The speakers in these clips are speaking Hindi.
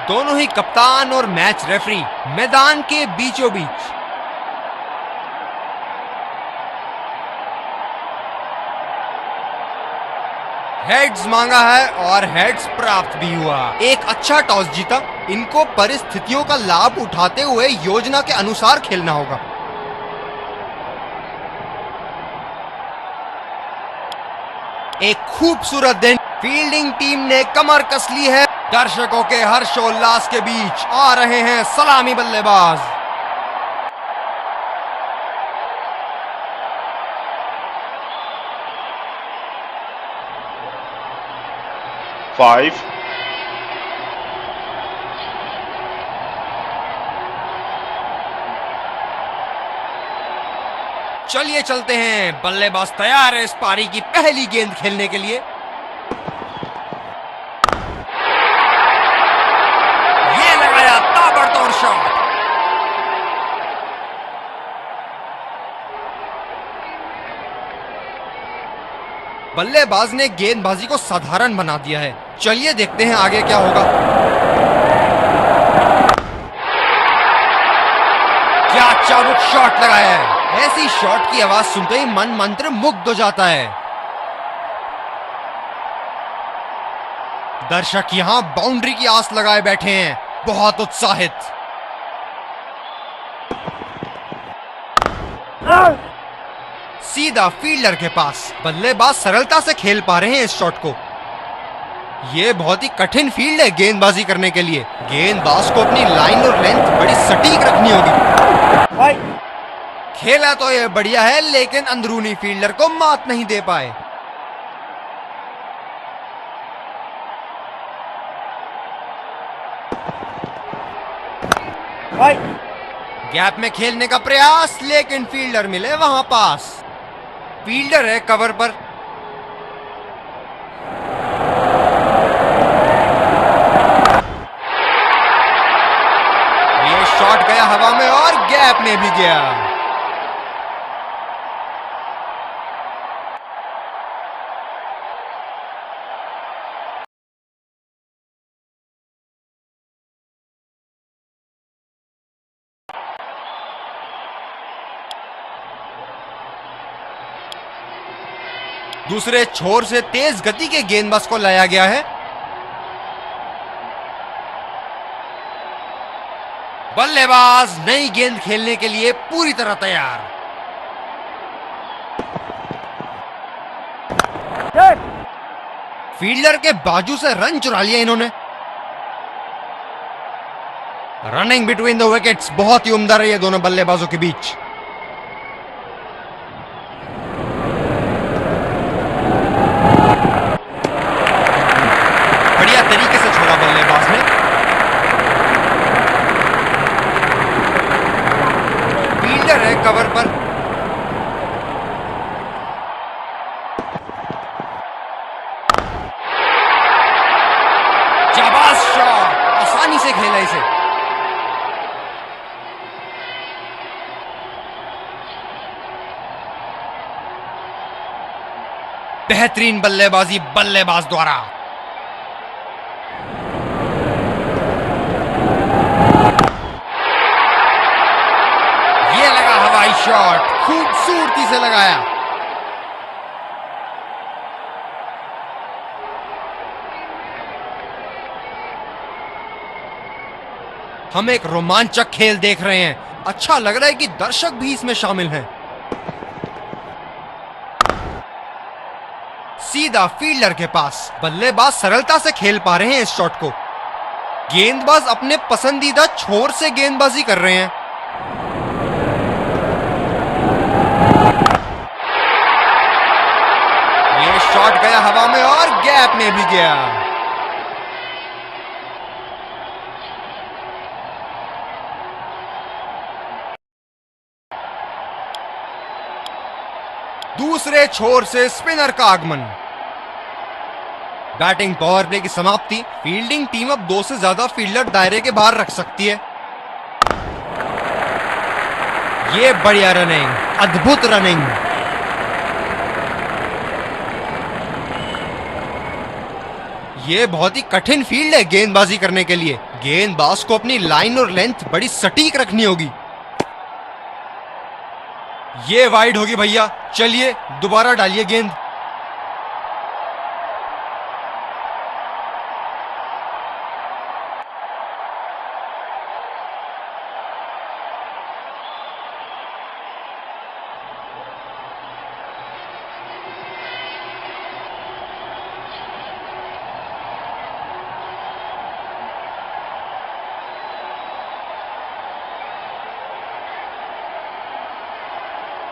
दोनों ही कप्तान और मैच रेफरी मैदान के बीचों बीच। हेड्स मांगा है और हेड्स प्राप्त भी हुआ। एक अच्छा टॉस जीता। इनको परिस्थितियों का लाभ उठाते हुए योजना के अनुसार खेलना होगा। एक खूबसूरत दिन। फील्डिंग टीम ने कमर कस ली है। दर्शकों के हर्षोल्लास के बीच आ रहे हैं सलामी बल्लेबाज। Five, चलिए चलते हैं। बल्लेबाज तैयार है इस पारी की पहली गेंद खेलने के लिए। ये लगाया ताबड़तोड़ शॉट। बल्लेबाज ने गेंदबाजी को साधारण बना दिया है। चलिए देखते हैं आगे क्या होगा। क्या चाबुक शॉट लगाया है। ऐसी शॉट की आवाज सुनते ही मन मंत्र मुग्ध हो जाता है। दर्शक यहां बाउंड्री की आस लगाए बैठे हैं, बहुत उत्साहित। सीधा फील्डर के पास। बल्लेबाज सरलता से खेल पा रहे हैं इस शॉट को। यह बहुत ही कठिन फील्ड है गेंदबाजी करने के लिए। गेंदबाज को अपनी लाइन और लेंथ बड़ी सटीक रखनी होगी। खेला तो यह बढ़िया है, लेकिन अंदरूनी फील्डर को मात नहीं दे पाए। गैप में खेलने का प्रयास, लेकिन फील्डर मिले वहां पास। फील्डर है कवर पर। ये शॉट गया हवा में और गैप में भी गया। दूसरे छोर से तेज गति के गेंदबाज को लाया गया है। बल्लेबाज नई गेंद खेलने के लिए पूरी तरह तैयार। फील्डर के बाजू से रन चुरा लिया इन्होंने। रनिंग बिटवीन द विकेट्स बहुत ही उम्दा रही है दोनों बल्लेबाजों के बीच। बढ़िया तरीके से छोड़ा बल्लेबाज ने। फील्डर है कवर पर। शाबाश शॉट, आसानी से खेला इसे। बेहतरीन बल्लेबाजी बल्लेबाज द्वारा। ये लगा हवाई शॉट, खूबसूरती से लगाया। हम एक रोमांचक खेल देख रहे हैं। अच्छा लग रहा है कि दर्शक भी इसमें शामिल हैं। सीधा फील्डर के पास। बल्लेबाज सरलता से खेल पा रहे हैं इस शॉट को। गेंदबाज अपने पसंदीदा छोर से गेंदबाजी कर रहे हैं। ये शॉट गया हवा में और गैप में भी गया। दूसरे छोर से स्पिनर का आगमन। बैटिंग पावर प्ले की समाप्ति। फील्डिंग टीम अब 2 से ज्यादा फील्डर दायरे के बाहर रख सकती है। ये बढ़िया रनिंग, अद्भुत रनिंग। ये बहुत ही कठिन फील्ड है गेंदबाजी करने के लिए। गेंदबाज को अपनी लाइन और लेंथ बड़ी सटीक रखनी होगी। ये वाइड होगी भैया, चलिए दोबारा डालिए गेंद।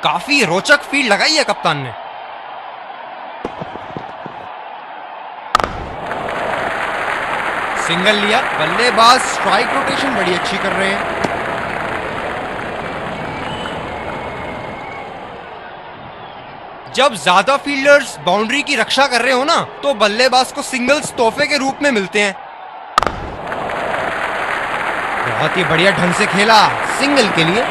काफी रोचक फील्ड लगाई है कप्तान ने। सिंगल लिया, बल्लेबाज स्ट्राइक रोटेशन बड़ी अच्छी कर रहे हैं। जब ज्यादा फील्डर्स बाउंड्री की रक्षा कर रहे हो ना, तो बल्लेबाज को सिंगल्स तोहफे के रूप में मिलते हैं। बहुत ही बढ़िया ढंग से खेला सिंगल के लिए।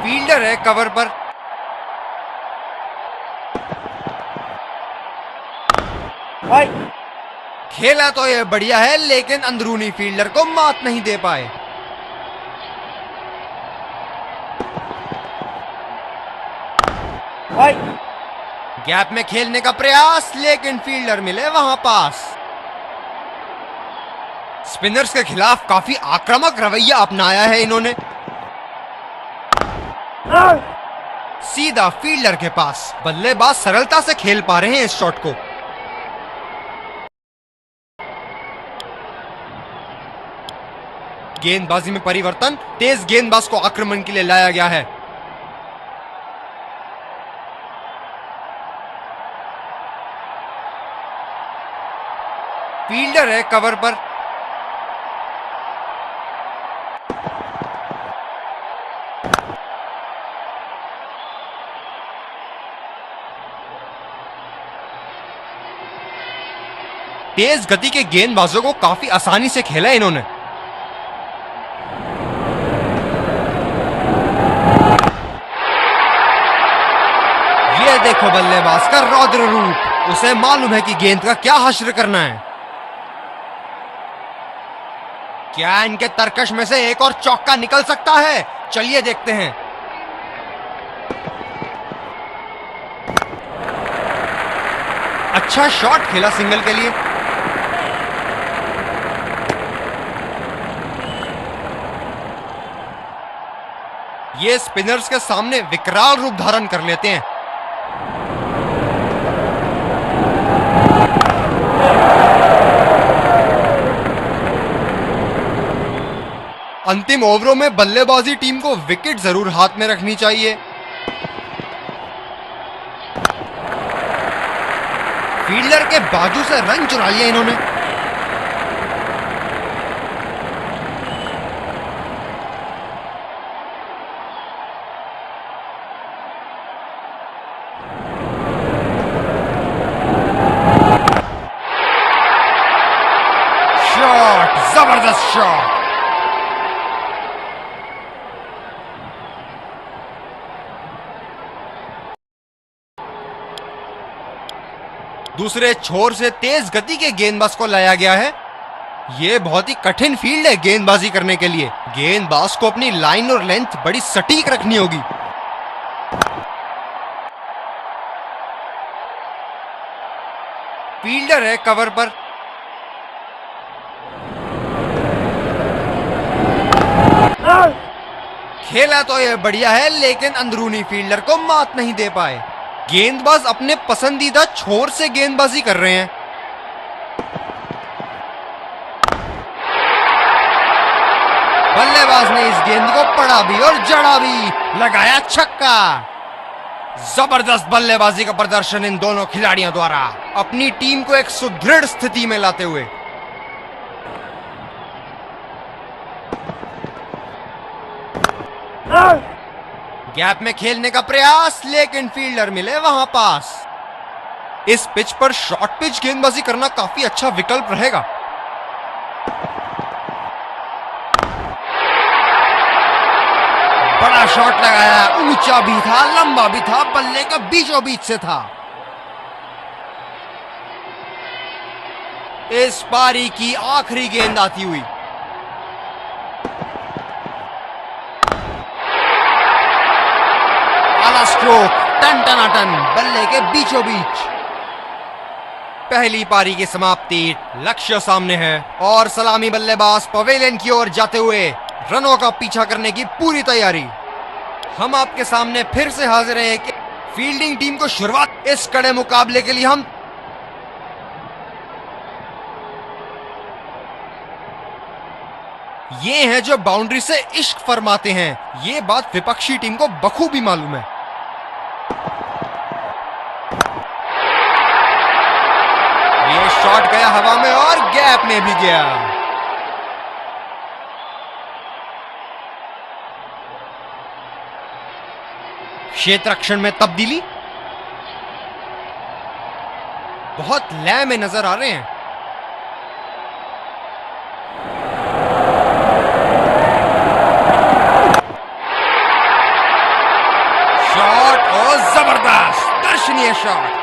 फील्डर है कवर पर। खेला तो ये बढ़िया है, लेकिन अंदरूनी फील्डर को मात नहीं दे पाए। गैप में खेलने का प्रयास, लेकिन फील्डर मिले वहां पास। स्पिनर्स के खिलाफ काफी आक्रामक रवैया अपनाया है इन्होंने। सीधा फील्डर के पास। बल्लेबाज सरलता से खेल पा रहे हैं इस शॉट को। गेंदबाजी में परिवर्तन, तेज गेंदबाज को आक्रमण के लिए लाया गया है। फील्डर है कवर पर। तेज गति के गेंदबाजों को काफी आसानी से खेला इन्होंने। ये देखो बल्लेबाज का रौद्र रूप। उसे मालूम है कि गेंद का क्या हश्र करना है। क्या इनके तरकश में से एक और चौका निकल सकता है? चलिए देखते हैं। अच्छा शॉट खेला सिंगल के लिए। ये स्पिनर्स के सामने विकराल रूप धारण कर लेते हैं। अंतिम ओवरों में बल्लेबाजी टीम को विकेट जरूर हाथ में रखनी चाहिए। फील्डर के बाजू से रन चुरा लिया इन्होंने। शॉट, जबरदस्त शॉट। दूसरे छोर से तेज गति के गेंदबाज को लाया गया है। यह बहुत ही कठिन फील्ड है गेंदबाजी करने के लिए। गेंदबाज को अपनी लाइन और लेंथ बड़ी सटीक रखनी होगी। फील्डर है कवर पर। खेला तो यह बढ़िया है, लेकिन अंदरूनी फील्डर को मात नहीं दे पाए। गेंदबाज अपने पसंदीदा छोर से गेंदबाजी कर रहे हैं। बल्लेबाज ने इस गेंद को पड़ा भी और जड़ा भी, लगाया छक्का। जबरदस्त बल्लेबाजी का प्रदर्शन इन दोनों खिलाड़ियों द्वारा, अपनी टीम को एक सुदृढ़ स्थिति में लाते हुए। गैप में खेलने का प्रयास, लेकिन फील्डर मिले वहां पास। इस पिच पर शॉर्ट पिच गेंदबाजी करना काफी अच्छा विकल्प रहेगा। बड़ा शॉट लगाया, ऊंचा भी था, लंबा भी था, बल्ले का बीचों बीच से था। इस पारी की आखिरी गेंद आती हुई। आला स्ट्रोक, टन टनाटन, बल्ले के बीचों बीच। पहली पारी की समाप्ति, लक्ष्य सामने है और सलामी बल्लेबाज पवेलियन की ओर जाते हुए रनों का पीछा करने की पूरी तैयारी। हम आपके सामने फिर से हाजिर हैं कि फील्डिंग टीम को शुरुआत इस कड़े मुकाबले के लिए हम ये हैं जो बाउंड्री से इश्क फरमाते हैं। ये बात विपक्षी टीम को बखूबी मालूम है। ये शॉट गया हवा में और गैप में भी गया। क्षेत्र रक्षण में तब्दीली बहुत लय में नजर आ रहे हैं। शॉट और जबरदस्त दर्शनीय शॉट।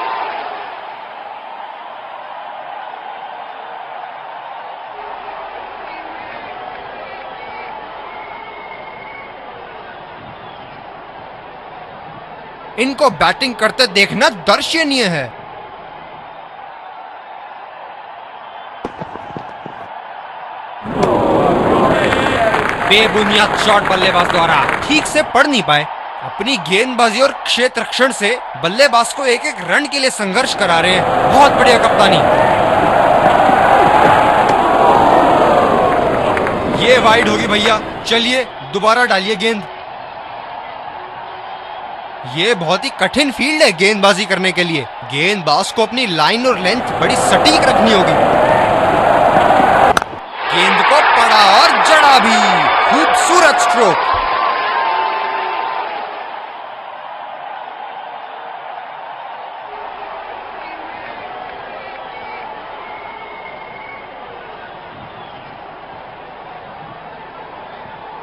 इनको बैटिंग करते देखना दर्शनीय है। बेबुनियाद शॉट बल्लेबाज द्वारा ठीक से पढ़ नहीं पाए। अपनी गेंदबाजी और क्षेत्र रक्षण से बल्लेबाज को एक एक रन के लिए संघर्ष करा रहे हैं। बहुत बढ़िया कप्तानी। ये वाइड होगी भैया, चलिए दोबारा डालिए गेंद। ये बहुत ही कठिन फील्ड है गेंदबाजी करने के लिए। गेंदबाज को अपनी लाइन और लेंथ बड़ी सटीक रखनी होगी। गेंद को पड़ा और जड़ा भी। खूबसूरत स्ट्रोक।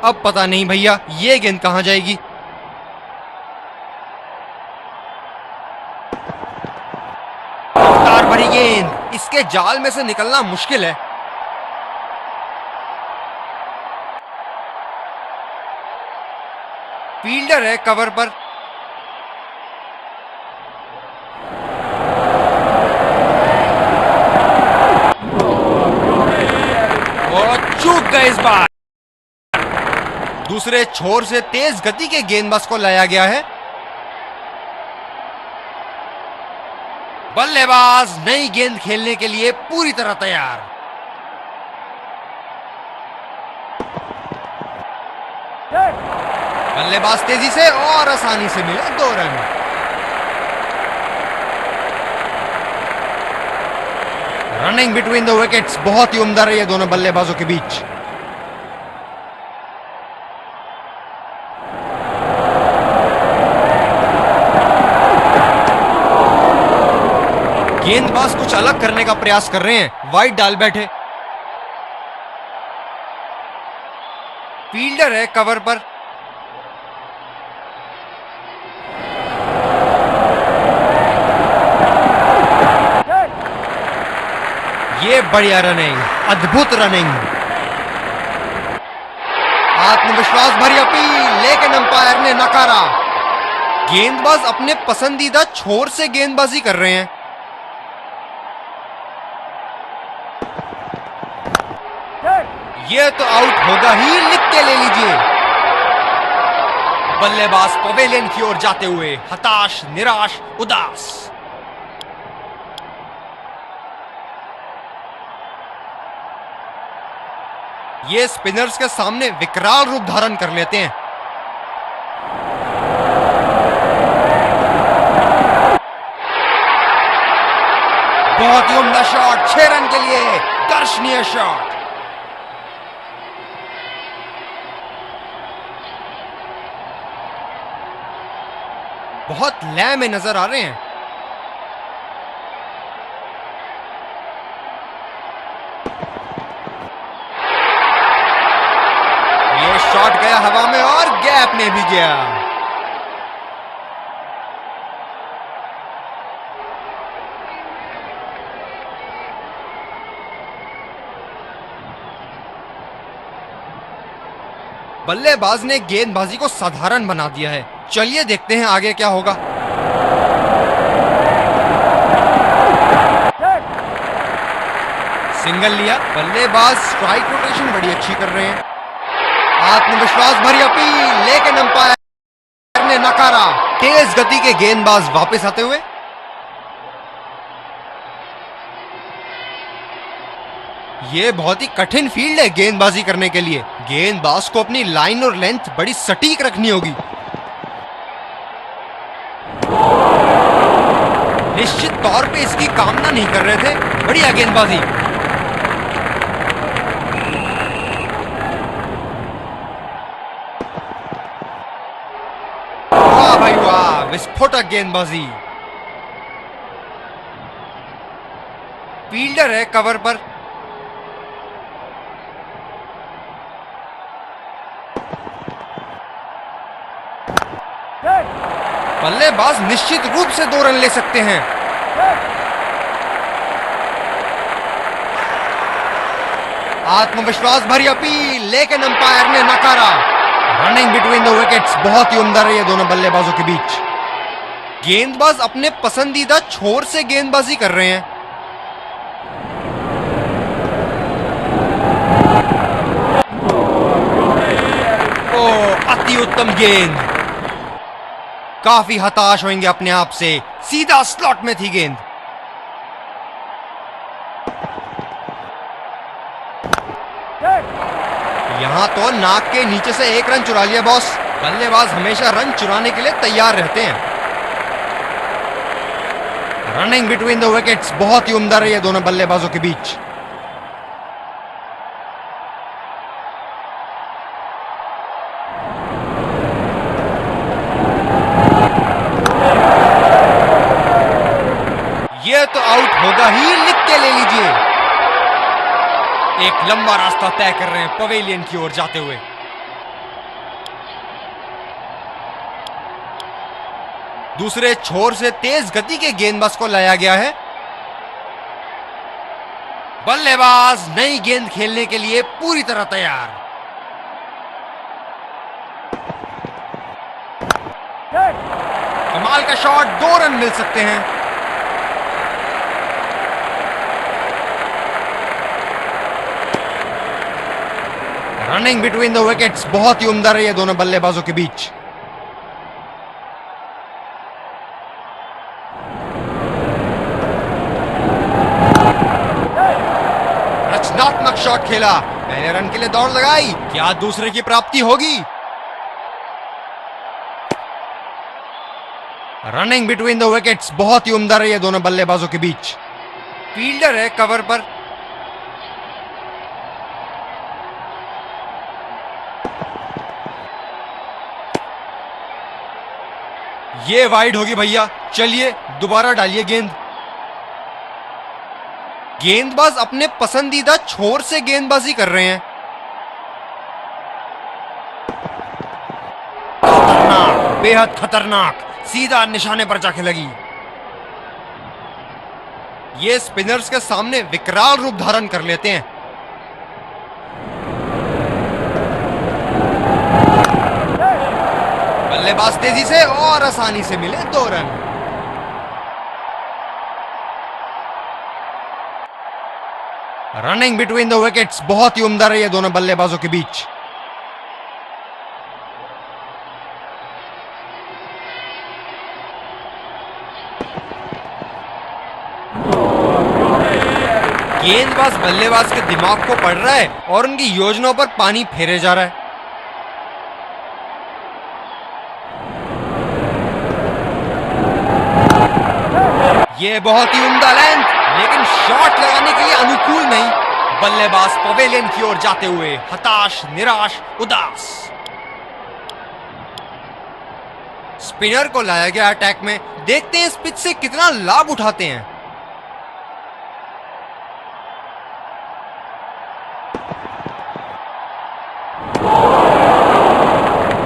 अब पता नहीं भैया ये गेंद कहां जाएगी। रफ्तार भरी गेंद, इसके जाल में से निकलना मुश्किल है। फील्डर है कवर पर। और चूक गए इस बार। दूसरे छोर से तेज गति के गेंदबाज को लाया गया है। बल्लेबाज नई गेंद खेलने के लिए पूरी तरह तैयार। बल्लेबाज तेजी से और आसानी से मिले 2 run. Running between the wickets बहुत ही उम्दा रही है दोनों बल्लेबाजों के बीच। गेंदबाज कुछ अलग करने का प्रयास कर रहे हैं, वाइड डाल बैठे। फील्डर है कवर पर। ये बढ़िया रनिंग, अद्भुत रनिंग। आत्मविश्वास भरी अपील, लेकिन अंपायर ने नकारा। गेंदबाज अपने पसंदीदा छोर से गेंदबाजी कर रहे हैं। ये तो आउट होगा ही, लिख के ले लीजिए। बल्लेबाज पवेलियन की ओर जाते हुए हताश, निराश, उदास। ये स्पिनर्स के सामने विकराल रूप धारण कर लेते हैं। बहुत ही उम्दा शॉट, 6 रन के लिए दर्शनीय शॉट। बहुत लय में नजर आ रहे हैं। ये शॉट गया हवा में और गैप में भी गया। बल्लेबाज ने गेंदबाजी को साधारण बना दिया है। चलिए देखते हैं आगे क्या होगा। सिंगल लिया। बल्लेबाज स्ट्राइक रोटेशन बड़ी अच्छी कर रहे हैं। आत्मविश्वास भरी अपील, लेकिन अंपायर ने नकारा। तेज गति के गेंदबाज वापस आते हुए। ये बहुत ही कठिन फील्ड है गेंदबाजी करने के लिए। गेंदबाज को अपनी लाइन और लेंथ बड़ी सटीक रखनी होगी। निश्चित तौर पे इसकी कामना नहीं कर रहे थे। बढ़िया गेंदबाजी। वाह भाई वाह, विस्फोटक गेंदबाजी। फील्डर है कवर पर। बल्लेबाज निश्चित रूप से 2 रन ले सकते हैं। आत्मविश्वास भरी अपील, लेकिन अंपायर ने नकारा। रनिंग बिटवीन द विकेट्स बहुत ही उम्दा रही है दोनों बल्लेबाजों के बीच। गेंदबाज अपने पसंदीदा छोर से गेंदबाजी कर रहे हैं। ओ, अति उत्तम गेंद। काफी हताश होंगे अपने आप से। सीधा स्लॉट में थी गेंद। यहां तो नाक के नीचे से 1 रन चुरा लिया बॉस। बल्लेबाज हमेशा रन चुराने के लिए तैयार रहते हैं। रनिंग बिटवीन द विकेट्स बहुत ही उम्दा रही है दोनों बल्लेबाजों के बीच। ये तो आउट होगा ही, लिख के ले लीजिए। एक लंबा रास्ता तय कर रहे हैं पवेलियन की ओर जाते हुए। दूसरे छोर से तेज गति के गेंदबाज को लाया गया है। बल्लेबाज नई गेंद खेलने के लिए पूरी तरह तैयार। कमाल का शॉट, 2 रन मिल सकते हैं। रनिंग बिटवीन द विकेट्स बहुत ही उम्दा रही है दोनों बल्लेबाजों के बीच। रचनात्मक शॉट खेला, पहले रन के लिए दौड़ लगाई। क्या दूसरे की प्राप्ति होगी? रनिंग बिटवीन द विकेट्स बहुत ही उम्दा रही है दोनों बल्लेबाजों के बीच। फील्डर है कवर पर। ये वाइड होगी भैया। चलिए दोबारा डालिए गेंद। गेंदबाज अपने पसंदीदा छोर से गेंदबाजी कर रहे हैं। खतरनाक, बेहद खतरनाक, सीधा निशाने पर जाके लगी। ये स्पिनर्स के सामने विकराल रूप धारण कर लेते हैं। बल्लेबाज तेजी से और आसानी से मिले 2 run. Running between the wickets बहुत ही उम्दा रही है दोनों बल्लेबाजों के बीच। गेंदबाज बल्लेबाज के दिमाग को पढ़ रहा है और उनकी योजनाओं पर पानी फेरे जा रहा है। ये बहुत ही उम्दा लेंथ, लेकिन शॉट लगाने के लिए अनुकूल नहीं। बल्लेबाज पवेलियन की ओर जाते हुए हताश, निराश, उदास। स्पिनर को लाया गया अटैक में। देखते हैं इस पिच से कितना लाभ उठाते हैं।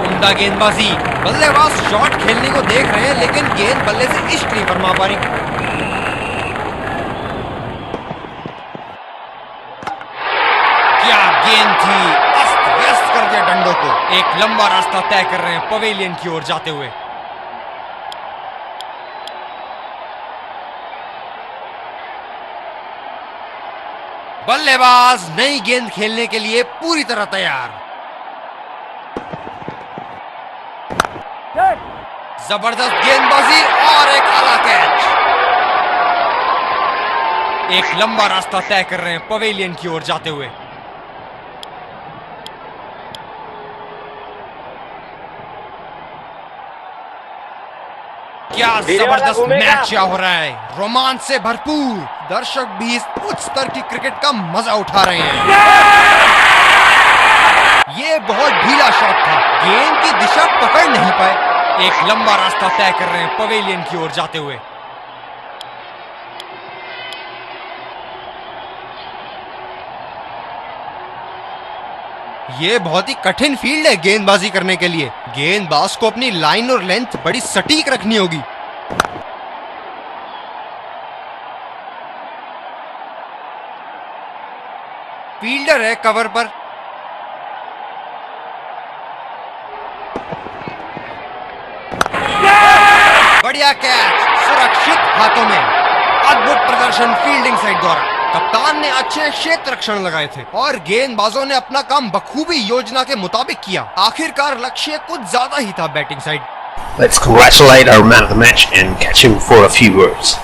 उम्दा गेंदबाजी। बल्लेबाज शॉट खेलने को देख रहे हैं, लेकिन गेंद बल्ले से इश्क नहीं फरमा पा रही। क्या गेंद थी, अस्त व्यस्त कर दिया डंडों को। एक लंबा रास्ता तय कर रहे हैं पवेलियन की ओर जाते हुए। बल्लेबाज नई गेंद खेलने के लिए पूरी तरह तैयार। जबरदस्त गेंदबाजी और एक आला कैच। एक लंबा रास्ता तय कर रहे हैं पवेलियन की ओर जाते हुए। क्या जबरदस्त मैच हो रहा है, रोमांच से भरपूर। दर्शक भी इस उच्च स्तर की क्रिकेट का मजा उठा रहे हैं। ये बहुत ढीला शॉट था, गेंद की दिशा पकड़ नहीं पाए। एक लंबा रास्ता तय कर रहे हैं पवेलियन की ओर जाते हुए। ये बहुत ही कठिन फील्ड है गेंदबाजी करने के लिए। गेंदबाज को अपनी लाइन और लेंथ बड़ी सटीक रखनी होगी। फील्डर है कवर पर। बढ़िया कैच, सुरक्षित हाथों में। अद्भुत प्रदर्शन फील्डिंग साइड द्वारा। कप्तान ने अच्छे क्षेत्र रक्षण लगाए थे और गेंदबाजों ने अपना काम बखूबी योजना के मुताबिक किया। आखिरकार लक्ष्य कुछ ज्यादा ही था batting side. Let's congratulate our man of the match and catch him for a few words.